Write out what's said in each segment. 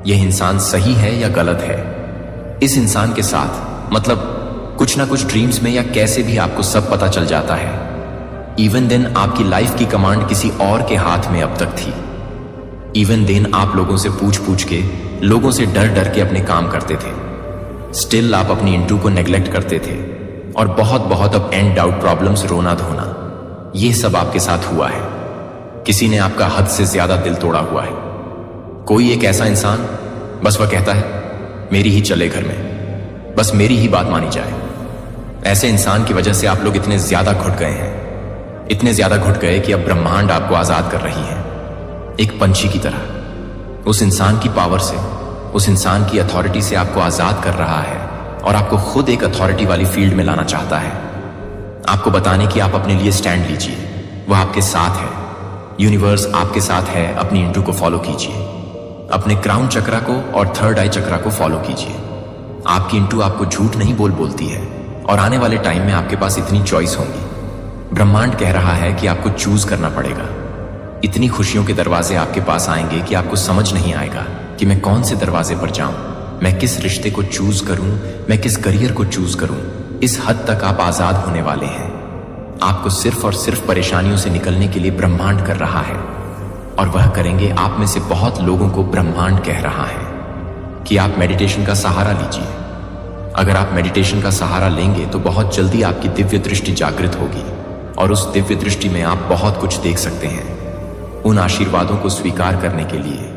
यह इंसान सही है या गलत है। इस इंसान के साथ मतलब कुछ ना कुछ ड्रीम्स में या कैसे भी आपको सब पता चल जाता है। इवन देन आपकी लाइफ की कमांड किसी और के हाथ में अब तक थी। इवन देन आप लोगों से पूछ पूछ के, लोगों से डर डर के अपने काम करते थे। स्टिल आप अपनी इंटू को नेग्लेक्ट करते थे और बहुत बहुत अब एंड डाउट प्रॉब्लम्स, रोना धोना, ये सब आपके साथ हुआ है। किसी ने आपका हद से ज्यादा दिल तोड़ा हुआ है। कोई एक ऐसा इंसान, बस वह कहता है मेरी ही चले घर में, बस मेरी ही बात मानी जाए। ऐसे इंसान की वजह से आप लोग इतने ज्यादा घुट गए हैं, इतने ज्यादा घुट गए कि अब ब्रह्मांड आपको आजाद कर रही है, एक पंछी की तरह। उस इंसान की पावर से, उस इंसान की अथॉरिटी से आपको आजाद कर रहा है और आपको खुद एक अथॉरिटी वाली फील्ड में लाना चाहता है, आपको बताने कि आप अपने लिए स्टैंड लीजिए, वह आपके साथ है, यूनिवर्स आपके साथ है। अपनी इंटू को फॉलो कीजिए, अपने क्राउन चक्रा को और थर्ड आई चक्रा को फॉलो कीजिए। आपकी इंटू आपको झूठ नहीं बोलती है और आने वाले टाइम में आपके पास इतनी चॉइस होंगी। ब्रह्मांड कह रहा है कि आपको चूज करना पड़ेगा। इतनी खुशियों के दरवाजे आपके पास आएंगे कि आपको समझ नहीं आएगा कि मैं कौन से दरवाजे पर जाऊं, मैं किस रिश्ते को चूज करूं, मैं किस करियर को चूज करूं। इस हद तक आप आजाद होने वाले हैं। आपको सिर्फ और सिर्फ परेशानियों से निकलने के लिए ब्रह्मांड कर रहा है, और वह करेंगे आप में से बहुत लोगों को। ब्रह्मांड कह रहा है कि आप मेडिटेशन का सहारा लीजिए। अगर आप मेडिटेशन का सहारा लेंगे तो बहुत जल्दी आपकी दिव्य दृष्टि जागृत होगी और उस दिव्य दृष्टि में आप बहुत कुछ देख सकते हैं। उन आशीर्वादों को स्वीकार करने के लिए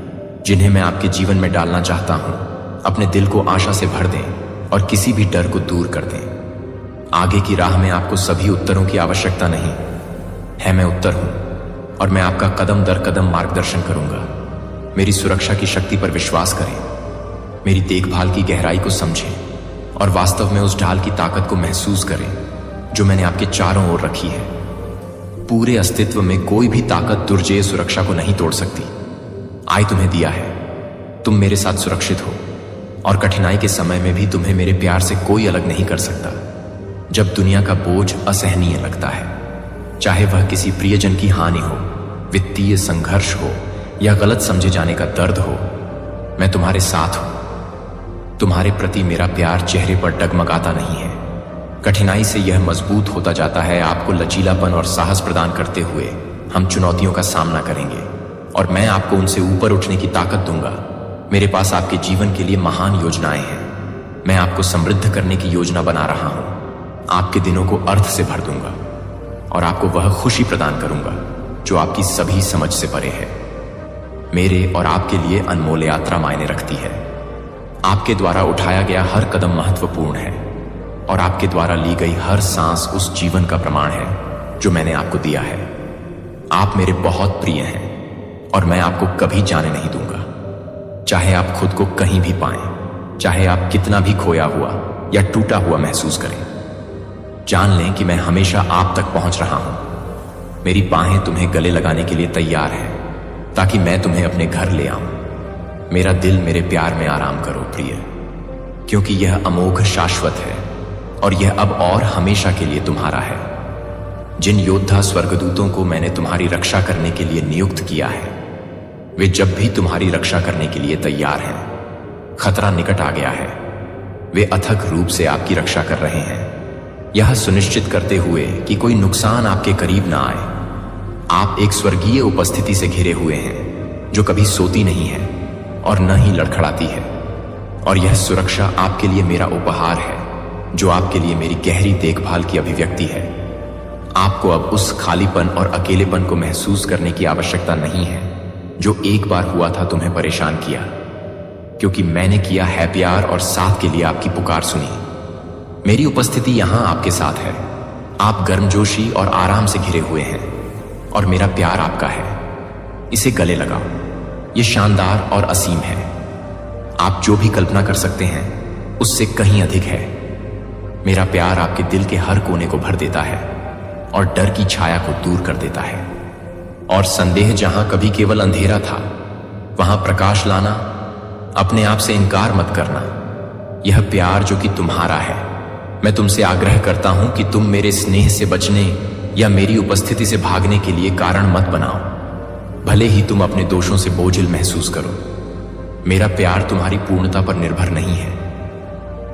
जिन्हें मैं आपके जीवन में डालना चाहता हूं, अपने दिल को आशा से भर दें और किसी भी डर को दूर कर दें। आगे की राह में आपको सभी उत्तरों की आवश्यकता नहीं है, मैं उत्तर हूं और मैं आपका कदम दर कदम मार्गदर्शन करूंगा। मेरी सुरक्षा की शक्ति पर विश्वास करें, मेरी देखभाल की गहराई को समझें और वास्तव में उस ढाल की ताकत को महसूस करें जो मैंने आपके चारों ओर रखी है। पूरे अस्तित्व में कोई भी ताकत दुर्जय सुरक्षा को नहीं तोड़ सकती। आई तुम्हें दिया है, तुम मेरे साथ सुरक्षित हो और कठिनाई के समय में भी तुम्हें मेरे प्यार से कोई अलग नहीं कर सकता। जब दुनिया का बोझ असहनीय लगता है, चाहे वह किसी प्रियजन की हानि हो, वित्तीय संघर्ष हो या गलत समझे जाने का दर्द हो, मैं तुम्हारे साथ हूं। तुम्हारे प्रति मेरा प्यार चेहरे पर डगमगाता नहीं है, कठिनाई से यह मजबूत होता जाता है। आपको लचीलापन और साहस प्रदान करते हुए हम चुनौतियों का सामना करेंगे और मैं आपको उनसे ऊपर उठने की ताकत दूंगा। मेरे पास आपके जीवन के लिए महान योजनाएं हैं। मैं आपको समृद्ध करने की योजना बना रहा हूं। आपके दिनों को अर्थ से भर दूंगा और आपको वह खुशी प्रदान करूंगा जो आपकी सभी समझ से परे है। मेरे और आपके लिए अनमोल यात्रा मायने रखती है। आपके द्वारा उठाया गया हर कदम महत्वपूर्ण है और आपके द्वारा ली गई हर सांस उस जीवन का प्रमाण है जो मैंने आपको दिया है। आप मेरे बहुत प्रिय हैं और मैं आपको कभी जाने नहीं दूंगा। चाहे आप खुद को कहीं भी पाएं, चाहे आप कितना भी खोया हुआ या टूटा हुआ महसूस करें, जान लें कि मैं हमेशा आप तक पहुंच रहा हूं। मेरी बाहें तुम्हें गले लगाने के लिए तैयार हैं ताकि मैं तुम्हें अपने घर ले आऊं। मेरा दिल मेरे प्यार में आराम करो प्रिय, क्योंकि यह अमोघ शाश्वत है और यह अब और हमेशा के लिए तुम्हारा है। जिन योद्धा स्वर्गदूतों को मैंने तुम्हारी रक्षा करने के लिए नियुक्त किया है, वे जब भी तुम्हारी रक्षा करने के लिए तैयार हैं। खतरा निकट आ गया है, वे अथक रूप से आपकी रक्षा कर रहे हैं, यह सुनिश्चित करते हुए कि कोई नुकसान आपके करीब ना आए। आप एक स्वर्गीय उपस्थिति से घिरे हुए हैं जो कभी सोती नहीं है और न ही लड़खड़ाती है, और यह सुरक्षा आपके लिए मेरा उपहार है जो आपके लिए मेरी गहरी देखभाल की अभिव्यक्ति है। आपको अब उस खालीपन और अकेलेपन को महसूस करने की आवश्यकता नहीं है जो एक बार हुआ था तुम्हें परेशान किया, क्योंकि मैंने किया है प्यार और साथ के लिए आपकी पुकार सुनी। मेरी उपस्थिति यहां आपके साथ है। आप गर्मजोशी और आराम से घिरे हुए हैं और मेरा प्यार आपका है। इसे गले लगाओ, ये शानदार और असीम है। आप जो भी कल्पना कर सकते हैं उससे कहीं अधिक है। मेरा प्यार आपके दिल के हर कोने को भर देता है और डर की छाया को दूर कर देता है, और संदेह जहां कभी केवल अंधेरा था वहां प्रकाश लाना। अपने आप से इनकार मत करना। यह प्यार जो कि तुम्हारा है, मैं तुमसे आग्रह करता हूं कि तुम मेरे स्नेह से बचने या मेरी उपस्थिति से भागने के लिए कारण मत बनाओ, भले ही तुम अपने दोषों से बोझिल महसूस करो। मेरा प्यार तुम्हारी पूर्णता पर निर्भर नहीं है,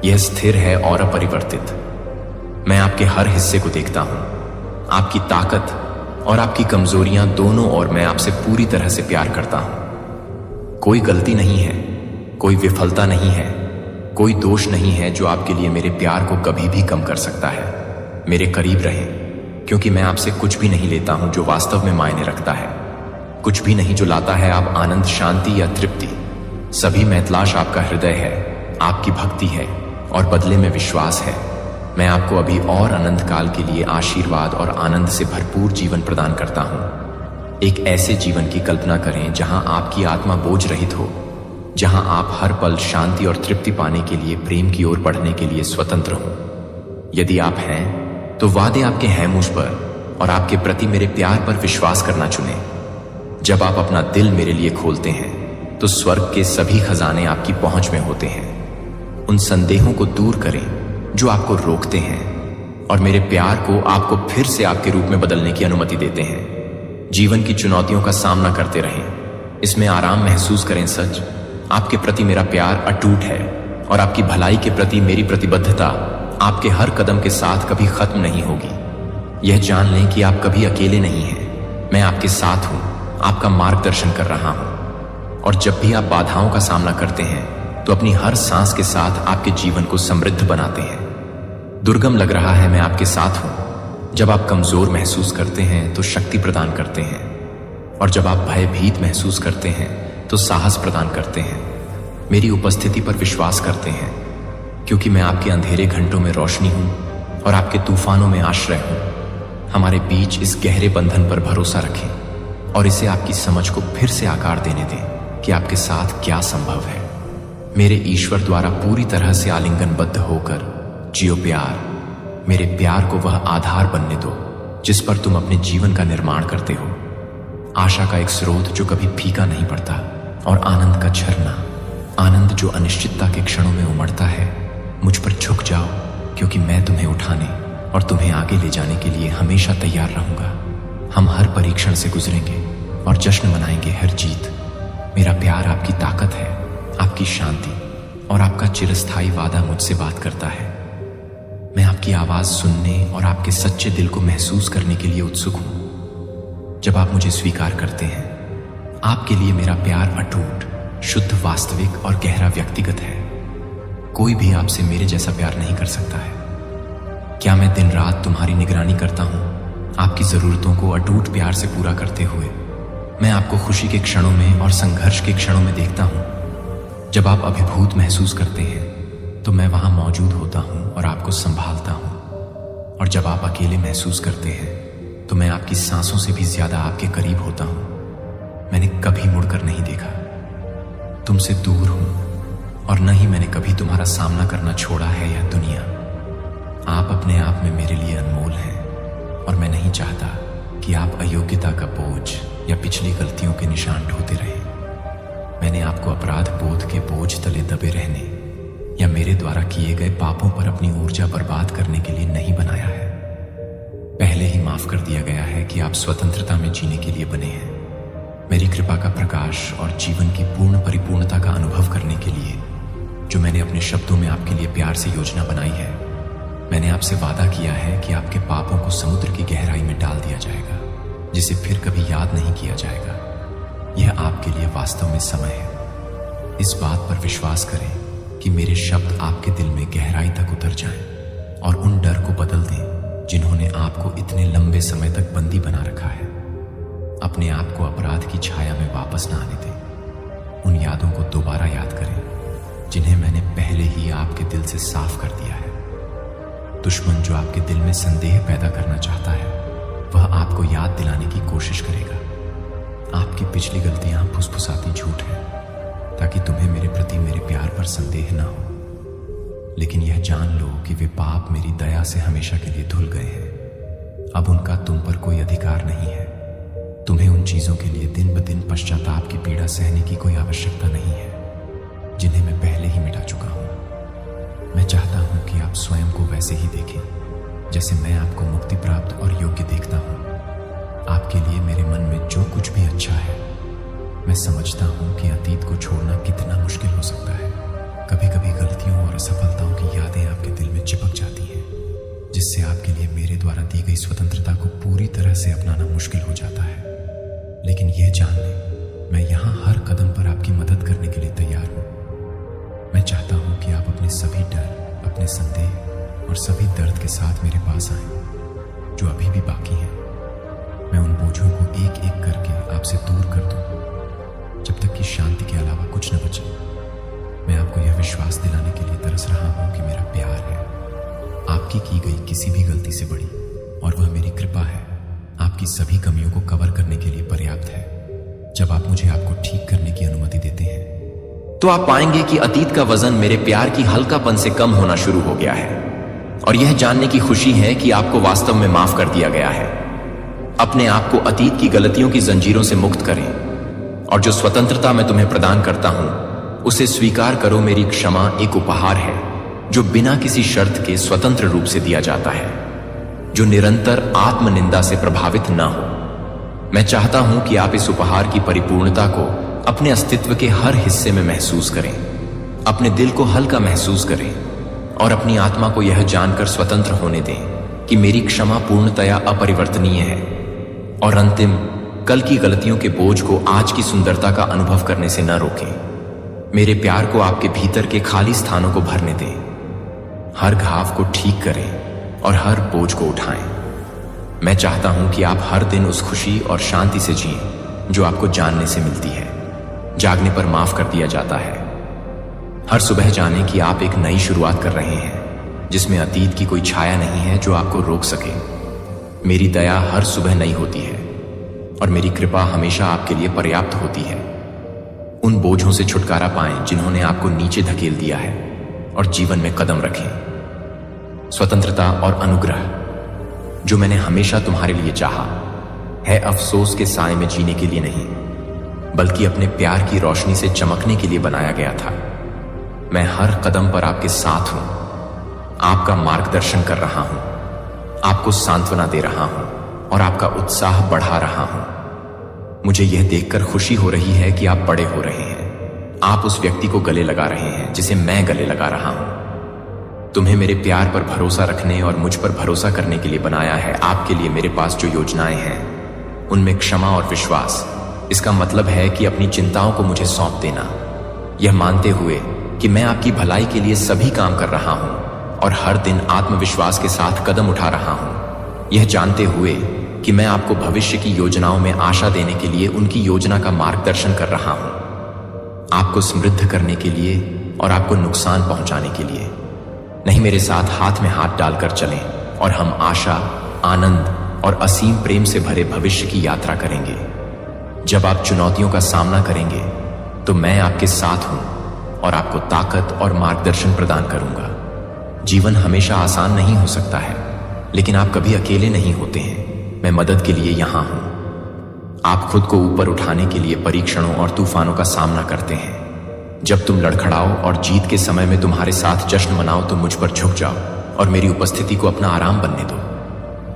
यह स्थिर है और अपरिवर्तित। मैं आपके हर हिस्से को देखता हूं, आपकी ताकत और आपकी कमजोरियां दोनों, और मैं आपसे पूरी तरह से प्यार करता हूं। कोई गलती नहीं है, कोई विफलता नहीं है, कोई दोष नहीं है जो आपके लिए मेरे प्यार को कभी भी कम कर सकता है। मेरे करीब रहें, क्योंकि मैं आपसे कुछ भी नहीं लेता हूं जो वास्तव में मायने रखता है, कुछ भी नहीं जो लाता है आप आनंद, शांति या तृप्ति। सभी में तलाश आपका हृदय है, आपकी भक्ति है और बदले में विश्वास है। मैं आपको अभी और अनंत काल के लिए आशीर्वाद और आनंद से भरपूर जीवन प्रदान करता हूं। एक ऐसे जीवन की कल्पना करें जहां आपकी आत्मा बोझ रहित हो, जहां आप हर पल शांति और तृप्ति पाने के लिए, प्रेम की ओर बढ़ने के लिए स्वतंत्र हो। यदि आप हैं तो वादे आपके हैं मुझ पर, और आपके प्रति मेरे प्यार पर विश्वास करना चुनें। जब आप अपना दिल मेरे लिए खोलते हैं तो स्वर्ग के सभी खजाने आपकी पहुंच में होते हैं। उन संदेहों को दूर करें जो आपको रोकते हैं, और मेरे प्यार को आपको फिर से आपके रूप में बदलने की अनुमति देते हैं। जीवन की चुनौतियों का सामना करते रहें, इसमें आराम महसूस करें। सच, आपके प्रति मेरा प्यार अटूट है, और आपकी भलाई के प्रति मेरी प्रतिबद्धता आपके हर कदम के साथ कभी खत्म नहीं होगी। यह जान लें कि आप कभी अकेले नहीं हैं, मैं आपके साथ हूं, आपका मार्गदर्शन कर रहा हूं। और जब भी आप बाधाओं का सामना करते हैं तो अपनी हर सांस के साथ आपके जीवन को समृद्ध बनाते हैं। दुर्गम लग रहा है, मैं आपके साथ हूं। जब आप कमजोर महसूस करते हैं तो शक्ति प्रदान करते हैं, और जब आप भयभीत महसूस करते हैं तो साहस प्रदान करते हैं। मेरी उपस्थिति पर विश्वास करते हैं, क्योंकि मैं आपके अंधेरे घंटों में रोशनी हूं और आपके तूफानों में आश्रय हूं। हमारे बीच इस गहरे बंधन पर भरोसा रखें और इसे आपकी समझ को फिर से आकार देने दें कि आपके साथ क्या संभव है। मेरे ईश्वर द्वारा पूरी तरह से आलिंगनबद्ध होकर जियो प्यार। मेरे प्यार को वह आधार बनने दो जिस पर तुम अपने जीवन का निर्माण करते हो। आशा का एक स्रोत जो कभी फीका नहीं पड़ता, और आनंद का झरना, आनंद जो अनिश्चितता के क्षणों में उमड़ता है। मुझ पर झुक जाओ, क्योंकि मैं तुम्हें उठाने और तुम्हें आगे ले जाने के लिए हमेशा तैयार रहूंगा। हम हर परीक्षण से गुजरेंगे और जश्न मनाएंगे हर जीत। मेरा प्यार आपकी ताकत है, आपकी शांति और आपका चिरस्थायी वादा मुझसे बात करता है। मैं आपकी आवाज सुनने और आपके सच्चे दिल को महसूस करने के लिए उत्सुक हूं। जब आप मुझे स्वीकार करते हैं, आपके लिए मेरा प्यार अटूट, शुद्ध, वास्तविक और गहरा व्यक्तिगत है। कोई भी आपसे मेरे जैसा प्यार नहीं कर सकता है। क्या मैं दिन रात तुम्हारी निगरानी करता हूं, आपकी जरूरतों को अटूट प्यार से पूरा करते हुए। मैं आपको खुशी के क्षणों में और संघर्ष के क्षणों में देखता हूं। जब आप अभिभूत महसूस करते हैं तो मैं वहां मौजूद होता हूं और आपको संभालता हूं, और जब आप अकेले महसूस करते हैं तो मैं आपकी सांसों से भी ज्यादा आपके करीब होता हूं। मैंने कभी मुड़कर नहीं देखा, तुमसे दूर हूं, और न ही मैंने कभी तुम्हारा सामना करना छोड़ा है यह दुनिया। आप अपने आप में मेरे लिए अनमोल हैं, और मैं नहीं चाहता कि आप अयोग्यता का बोझ या पिछली गलतियों के निशान ढोते रहे। मैंने आपको अपराध बोध के बोझ तले दबे रहने या मेरे द्वारा किए गए पापों पर अपनी ऊर्जा बर्बाद करने के लिए नहीं बनाया है। पहले ही माफ कर दिया गया है कि आप स्वतंत्रता में जीने के लिए बने हैं। मेरी कृपा का प्रकाश और जीवन की पूर्ण परिपूर्णता का अनुभव करने के लिए, जो मैंने अपने शब्दों में आपके लिए प्यार से योजना बनाई है। मैंने आपसे वादा किया है कि आपके पापों को समुद्र की गहराई में डाल दिया जाएगा, जिसे फिर कभी याद नहीं किया जाएगा। यह आपके लिए वास्तव में समय है। इस बात पर विश्वास करें कि मेरे शब्द आपके दिल में गहराई तक उतर जाएं और उन डर को बदल दें जिन्होंने आपको इतने लंबे समय तक बंदी बना रखा है। अपने आप को अपराध की छाया में वापस न आने दें। उन यादों को दोबारा याद करें जिन्हें मैंने पहले ही आपके दिल से साफ कर दिया है। दुश्मन जो आपके दिल में संदेह पैदा करना चाहता है, वह आपको याद दिलाने की कोशिश करेगा। आपकी पिछली गलतियां फुसफुसाती झूठ है, ताकि तुम्हें मेरे प्रति मेरे प्यार पर संदेह ना हो। लेकिन यह जान लो कि वे पाप मेरी दया से हमेशा के लिए धुल गए हैं। अब उनका तुम पर कोई अधिकार नहीं है। तुम्हें उन चीजों के लिए दिन ब दिन पश्चाताप की पीड़ा सहने की कोई आवश्यकता नहीं है जिन्हें मैं पहले ही मिटा चुका हूं। मैं चाहता हूं कि आप स्वयं को वैसे ही देखें जैसे मैं आपको मुक्ति प्राप्त और योग्य देखता हूं। आपके लिए मेरे मन में जो कुछ भी अच्छा है मैं समझता हूँ कि अतीत को छोड़ना कितना मुश्किल हो सकता है। कभी कभी गलतियों और असफलताओं की यादें आपके दिल में चिपक जाती हैं, जिससे आपके लिए मेरे द्वारा दी गई स्वतंत्रता को पूरी तरह से अपनाना मुश्किल हो जाता है। लेकिन यह जान लें, मैं यहाँ हर कदम पर आपकी मदद करने के लिए तैयार हूँ। मैं चाहता हूँ कि आप अपने सभी डर, अपने संदेह और सभी दर्द के साथ मेरे पास आएं, जो अभी भी बाकी हैं। मैं उन बोझों को एक एक करके आपसे दूर कर दूं, जब तक कि शांति के अलावा कुछ न बचे। मैं आपको यह विश्वास दिलाने के लिए तरस रहा हूं कि मेरा प्यार है आपकी की गई किसी भी गलती से बड़ी, और वह मेरी कृपा है आपकी सभी कमियों को कवर करने के लिए पर्याप्त है। जब आप मुझे आपको ठीक करने की अनुमति देते हैं तो आप पाएंगे कि अतीत का वजन मेरे प्यार की हल्कापन से कम होना शुरू हो गया है, और यह जानने की खुशी है कि आपको वास्तव में माफ कर दिया गया है। अपने आप को अतीत की गलतियों की जंजीरों से मुक्त करें, और जो स्वतंत्रता मैं तुम्हें प्रदान करता हूं उसे स्वीकार करो। मेरी क्षमा एक उपहार है जो बिना किसी शर्त के स्वतंत्र रूप से दिया जाता है, जो निरंतर आत्मनिंदा से प्रभावित न हो। मैं चाहता हूं कि आप इस उपहार की परिपूर्णता को अपने अस्तित्व के हर हिस्से में महसूस करें, अपने दिल को हल्का महसूस करें, और अपनी आत्मा को यह जानकर स्वतंत्र होने दें कि मेरी क्षमा पूर्णतया अपरिवर्तनीय है, और अंतिम कल की गलतियों के बोझ को आज की सुंदरता का अनुभव करने से न रोकें। मेरे प्यार को आपके भीतर के खाली स्थानों को भरने दें, हर घाव को ठीक करें और हर बोझ को उठाएं। मैं चाहता हूं कि आप हर दिन उस खुशी और शांति से जिएं जो आपको जानने से मिलती है। जागने पर माफ कर दिया जाता है। हर सुबह जाने कि आप एक नई शुरुआत कर रहे हैं, जिसमें अतीत की कोई छाया नहीं है जो आपको रोक सके। मेरी दया हर सुबह नई होती है, और मेरी कृपा हमेशा आपके लिए पर्याप्त होती है। उन बोझों से छुटकारा पाएं जिन्होंने आपको नीचे धकेल दिया है, और जीवन में कदम रखें। स्वतंत्रता और अनुग्रह जो मैंने हमेशा तुम्हारे लिए चाहा है, अफसोस के साए में जीने के लिए नहीं, बल्कि अपने प्यार की रोशनी से चमकने के लिए बनाया गया था। मैं हर कदम पर आपके साथ हूं, आपका मार्गदर्शन कर रहा हूं, आपको सांत्वना दे रहा हूं, और आपका उत्साह बढ़ा रहा हूं। मुझे यह देखकर खुशी हो रही है कि आप बड़े हो रहे हैं। आप उस व्यक्ति को गले लगा रहे हैं जिसे मैं गले लगा रहा हूं। तुम्हें मेरे प्यार पर भरोसा रखने और मुझ पर भरोसा करने के लिए बनाया है। आपके लिए मेरे पास जो योजनाएं हैं उनमें क्षमा और विश्वास। इसका मतलब है कि अपनी चिंताओं को मुझे सौंप देना, यह मानते हुए कि मैं आपकी भलाई के लिए सभी काम कर रहा हूं और हर दिन आत्मविश्वास के साथ कदम उठा रहा हूं, यह जानते हुए कि मैं आपको भविष्य की योजनाओं में आशा देने के लिए उनकी योजना का मार्गदर्शन कर रहा हूं, आपको समृद्ध करने के लिए और आपको नुकसान पहुंचाने के लिए नहीं। मेरे साथ हाथ में हाथ डालकर चलें और हम आशा, आनंद और असीम प्रेम से भरे भविष्य की यात्रा करेंगे। जब आप चुनौतियों का सामना करेंगे तो मैं आपके साथ हूं और आपको ताकत और मार्गदर्शन प्रदान करूंगा। जीवन हमेशा आसान नहीं हो सकता है, लेकिन आप कभी अकेले नहीं होते हैं। मैं मदद के लिए यहां हूं। आप खुद को ऊपर उठाने के लिए परीक्षणों और तूफानों का सामना करते हैं। जब तुम लड़खड़ाओ और जीत के समय में तुम्हारे साथ जश्न मनाओ तो मुझ पर झुक जाओ और मेरी उपस्थिति को अपना आराम बनने दो।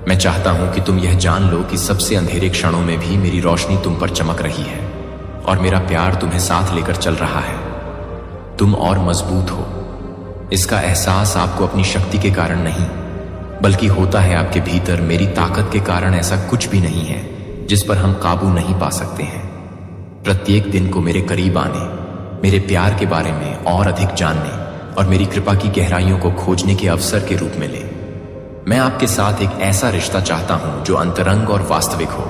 मैं चाहता हूं कि तुम यह जान लो कि सबसे अंधेरे क्षणों में भी मेरी रोशनी तुम पर चमक रही है और मेरा प्यार तुम्हें साथ लेकर चल रहा है। तुम और मजबूत हो, इसका एहसास आपको अपनी शक्ति के कारण नहीं बल्कि होता है आपके भीतर मेरी ताकत के कारण। ऐसा कुछ भी नहीं है जिस पर हम काबू नहीं पा सकते हैं। प्रत्येक दिन को मेरे करीब आने, मेरे प्यार के बारे में और अधिक जानने और मेरी कृपा की गहराइयों को खोजने के अवसर के रूप में ले। मैं आपके साथ एक ऐसा रिश्ता चाहता हूं जो अंतरंग और वास्तविक हो।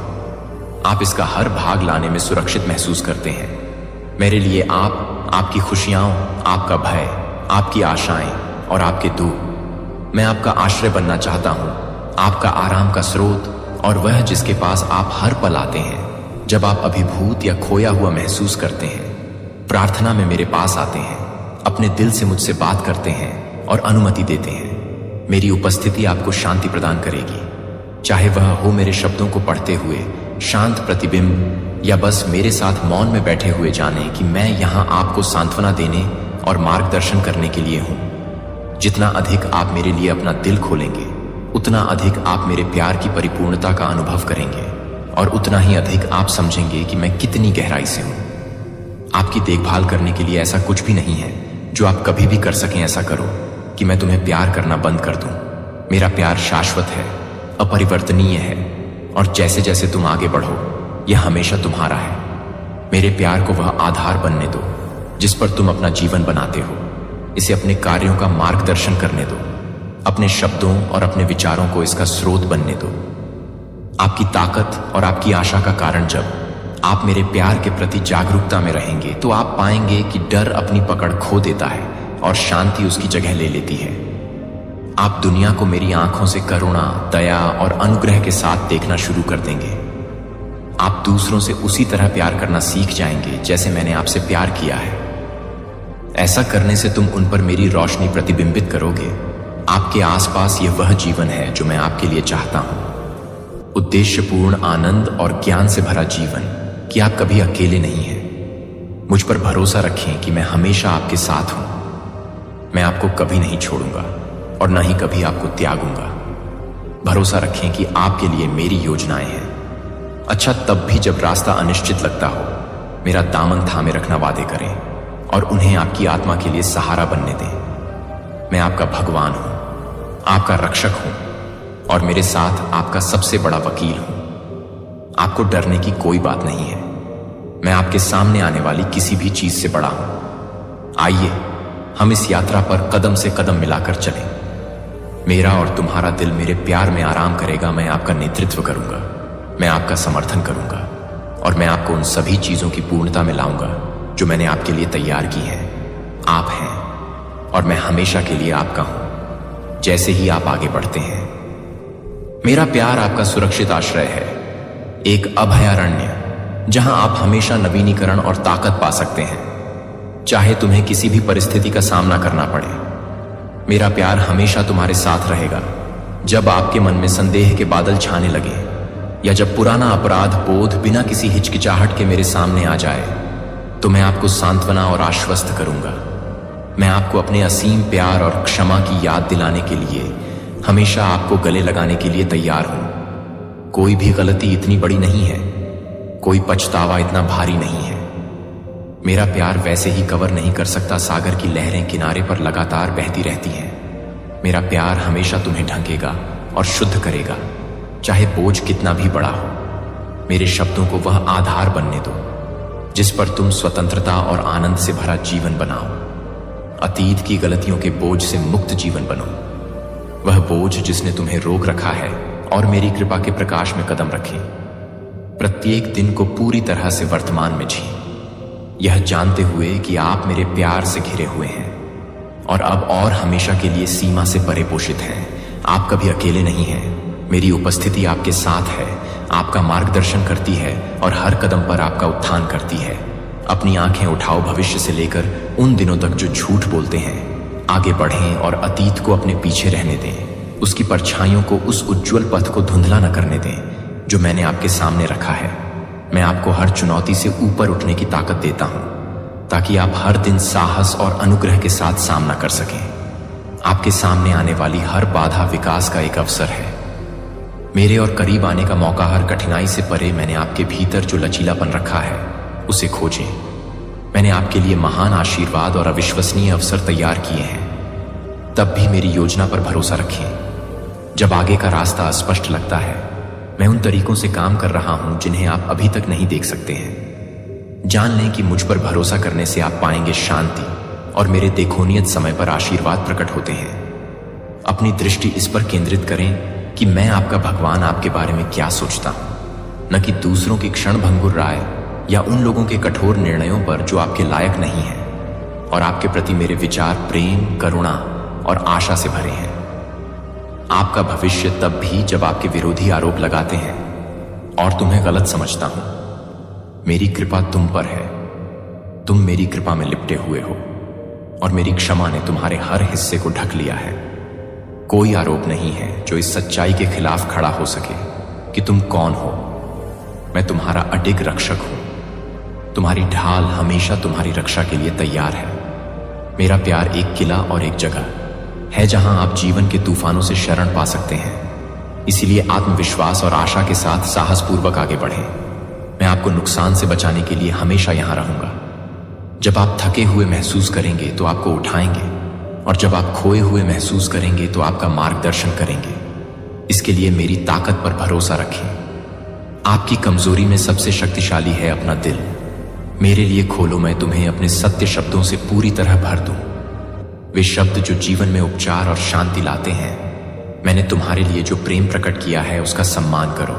आप इसका हर भाग लाने में सुरक्षित महसूस करते हैं। मेरे लिए आप, आपकी खुशियां, आपका भय, आपकी आशाएं और आपके दुख। मैं आपका आश्रय बनना चाहता हूं, आपका आराम का स्रोत और वह जिसके पास आप हर पल आते हैं जब आप अभिभूत या खोया हुआ महसूस करते हैं। प्रार्थना में मेरे पास आते हैं, अपने दिल से मुझसे बात करते हैं और अनुमति देते हैं। मेरी उपस्थिति आपको शांति प्रदान करेगी, चाहे वह हो मेरे शब्दों को पढ़ते हुए शांत प्रतिबिंब या बस मेरे साथ मौन में बैठे हुए जाने कि मैं यहां आपको सांत्वना देने और मार्गदर्शन करने के लिए हूं। जितना अधिक आप मेरे लिए अपना दिल खोलेंगे उतना अधिक आप मेरे प्यार की परिपूर्णता का अनुभव करेंगे और उतना ही अधिक आप समझेंगे कि मैं कितनी गहराई से हूं। आपकी देखभाल करने के लिए ऐसा कुछ भी नहीं है जो आप कभी भी कर सकें। ऐसा करो कि मैं तुम्हें प्यार करना बंद कर दूं। मेरा प्यार शाश्वत है, अपरिवर्तनीय है, और जैसे जैसे तुम आगे बढ़ो यह हमेशा तुम्हारा है। मेरे प्यार को वह आधार बनने दो जिस पर तुम अपना जीवन बनाते हो। इसे अपने कार्यों का मार्गदर्शन करने दो, अपने शब्दों और अपने विचारों को इसका स्रोत बनने दो। आपकी ताकत और आपकी आशा का कारण जब आप मेरे प्यार के प्रति जागरूकता में रहेंगे तो आप पाएंगे कि डर अपनी पकड़ खो देता है और शांति उसकी जगह ले लेती है। आप दुनिया को मेरी आंखों से करुणा, दया और अनुग्रह के साथ देखना शुरू कर देंगे। आप दूसरों से उसी तरह प्यार करना सीख जाएंगे जैसे मैंने आपसे प्यार किया है। ऐसा करने से तुम उन पर मेरी रोशनी प्रतिबिंबित करोगे। आपके आसपास यह वह जीवन है जो मैं आपके लिए चाहता हूं, उद्देश्यपूर्ण, आनंद और ज्ञान से भरा जीवन, कि आप कभी अकेले नहीं हैं। मुझ पर भरोसा रखें कि मैं हमेशा आपके साथ हूं। मैं आपको कभी नहीं छोड़ूंगा और न ही कभी आपको त्यागूंगा। भरोसा रखें कि आपके लिए मेरी योजनाएं हैं। अच्छा, तब भी जब रास्ता अनिश्चित लगता हो, मेरा दामन थामे रखना वादे करें और उन्हें आपकी आत्मा के लिए सहारा बनने दें। मैं आपका भगवान हूं, आपका रक्षक हूं और मेरे साथ आपका सबसे बड़ा वकील हूं। आपको डरने की कोई बात नहीं है। मैं आपके सामने आने वाली किसी भी चीज से बड़ा हूं। आइए हम इस यात्रा पर कदम से कदम मिलाकर चलें। मेरा और तुम्हारा दिल मेरे प्यार में आराम करेगा। मैं आपका नेतृत्व करूंगा, मैं आपका समर्थन करूंगा और मैं आपको उन सभी चीजों की पूर्णता में लाऊंगा जो मैंने आपके लिए तैयार की है। आप हैं और मैं हमेशा के लिए आपका हूं। जैसे ही आप आगे बढ़ते हैं, मेरा प्यार आपका सुरक्षित आश्रय है, एक अभयारण्य जहां आप हमेशा नवीनीकरण और ताकत पा सकते हैं, चाहे तुम्हें किसी भी परिस्थिति का सामना करना पड़े। मेरा प्यार हमेशा तुम्हारे साथ रहेगा। जब आपके मन में संदेह के बादल छाने लगे या जब पुराना अपराध बोध बिना किसी हिचकिचाहट के मेरे सामने आ जाए, तो मैं आपको सांत्वना और आश्वस्त करूंगा। मैं आपको अपने असीम प्यार और क्षमा की याद दिलाने के लिए हमेशा आपको गले लगाने के लिए तैयार हूं। कोई भी गलती इतनी बड़ी नहीं है, कोई पछतावा इतना भारी नहीं है। मेरा प्यार वैसे ही कवर नहीं कर सकता सागर की लहरें किनारे पर लगातार बहती रहती हैं। मेरा प्यार हमेशा तुम्हें ढकेगा और शुद्ध करेगा, चाहे बोझ कितना भी बड़ा हो। मेरे शब्दों को वह आधार बनने दो जिस पर तुम स्वतंत्रता और आनंद से भरा जीवन बनाओ। अतीत की गलतियों के बोझ से मुक्त जीवन बनो, वह बोझ जिसने तुम्हें रोक रखा है, और मेरी कृपा के प्रकाश में कदम रखें। प्रत्येक दिन को पूरी तरह से वर्तमान में जी, यह जानते हुए कि आप मेरे प्यार से घिरे हुए हैं और अब और हमेशा के लिए सीमा से परे पोषित हैं। आप कभी अकेले नहीं हैं। मेरी उपस्थिति आपके साथ है, आपका मार्गदर्शन करती है और हर कदम पर आपका उत्थान करती है। अपनी आंखें उठाओ भविष्य से लेकर उन दिनों तक जो झूठ बोलते हैं। आगे बढ़ें और अतीत को अपने पीछे रहने दें। उसकी परछाइयों को उस उज्जवल पथ को धुंधला न करने दें जो मैंने आपके सामने रखा है। मैं आपको हर चुनौती से ऊपर उठने की ताकत देता हूं ताकि आप हर दिन साहस और अनुग्रह के साथ सामना कर सकें। आपके सामने आने वाली हर बाधा विकास का एक अवसर है। मेरे और करीब आने का मौका हर कठिनाई से परे मैंने आपके भीतर जो लचीलापन रखा है उसे खोजें। मैंने आपके लिए महान आशीर्वाद और अविश्वसनीय अवसर तैयार किए हैं। तब भी मेरी योजना पर भरोसा रखें। जब आगे का रास्ता अस्पष्ट लगता है, मैं उन तरीकों से काम कर रहा हूं जिन्हें आप अभी तक नहीं देख सकते हैं। जान लें कि मुझ पर भरोसा करने से आप पाएंगे शांति और मेरे देखोनियत समय पर आशीर्वाद प्रकट होते हैं। अपनी दृष्टि इस पर केंद्रित करें कि मैं आपका भगवान आपके बारे में क्या सोचता हूं, न कि दूसरों की क्षणभंगुर राय या उन लोगों के कठोर निर्णयों पर जो आपके लायक नहीं हैं। और आपके प्रति मेरे विचार प्रेम, करुणा और आशा से भरे हैं। आपका भविष्य तब भी जब आपके विरोधी आरोप लगाते हैं और तुम्हें गलत समझता हूं। मेरी कृपा तुम पर है। तुम मेरी कृपा में लिपटे हुए हो और मेरी क्षमा ने तुम्हारे हर हिस्से को ढक लिया है। कोई आरोप नहीं है जो इस सच्चाई के खिलाफ खड़ा हो सके कि तुम कौन हो। मैं तुम्हारा अडिग रक्षक हूं। तुम्हारी ढाल हमेशा तुम्हारी रक्षा के लिए तैयार है। मेरा प्यार एक किला और एक जगह है जहां आप जीवन के तूफानों से शरण पा सकते हैं। इसीलिए आत्मविश्वास और आशा के साथ साहसपूर्वक आगे बढ़ें। मैं आपको नुकसान से बचाने के लिए हमेशा यहां रहूंगा। जब आप थके हुए महसूस करेंगे तो आपको उठाएंगे, और जब आप खोए हुए महसूस करेंगे तो आपका मार्गदर्शन करेंगे। इसके लिए मेरी ताकत पर भरोसा रखें। आपकी कमजोरी में सबसे शक्तिशाली है अपना दिल। मेरे लिए खोलो, मैं तुम्हें अपने सत्य शब्दों से पूरी तरह भर दूं। वे शब्द जो जीवन में उपचार और शांति लाते हैं। मैंने तुम्हारे लिए जो प्रेम प्रकट किया है उसका सम्मान करो,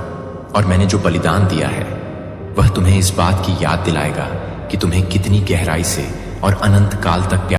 और मैंने जो बलिदान दिया है वह तुम्हें इस बात की याद दिलाएगा कि तुम्हें कितनी गहराई से और अनंत काल तक प्यार